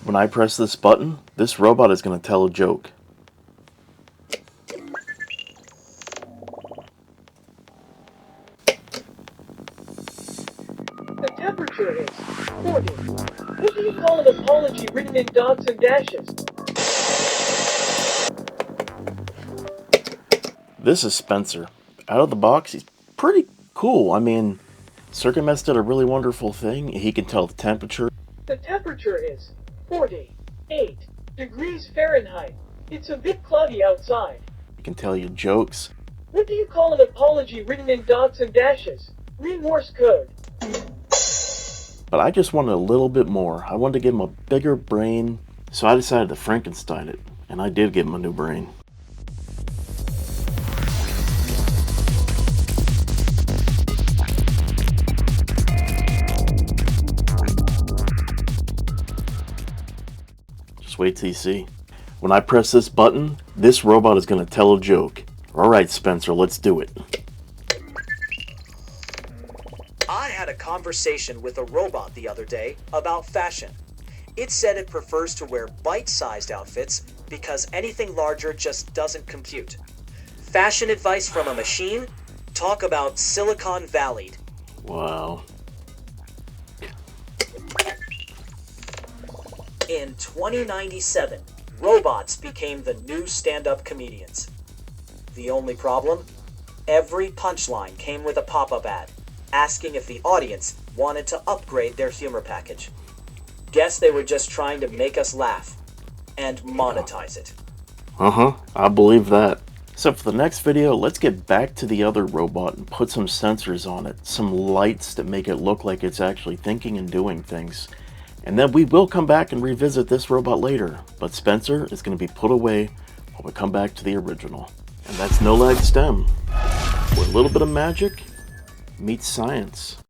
When I press this button, this robot is going to tell a joke. The temperature is 40. What do you call an apology written in dots and dashes? This is Spencer. Out of the box, he's pretty cool. I mean, Circumess did a really wonderful thing. He can tell the temperature. The temperature is 48 degrees Fahrenheit. It's a bit cloudy outside. He can tell you jokes. What do you call an apology written in dots and dashes? Read Morse code. But I just wanted a little bit more. I wanted to give him a bigger brain, so I decided to Frankenstein it. And I did give him a new brain. Just wait till you see. When I press this button, this robot is going to tell a joke. Alright, Spencer, let's do it. I had a conversation with a robot the other day about fashion. It said it prefers to wear bite-sized outfits because anything larger just doesn't compute. Fashion advice from a machine? Talk about Silicon Valley'd. Wow. In 2097, robots became the new stand-up comedians. The only problem? Every punchline came with a pop-up ad, asking if the audience wanted to upgrade their humor package. Guess they were just trying to make us laugh and monetize it. I believe that. So for the next video, let's get back to the other robot and put some sensors on it, some lights that make it look like it's actually thinking and doing things. And then we will come back and revisit this robot later, but Spencer is going to be put away while we come back to the original. And that's knowlagstem, where a little bit of magic meets science.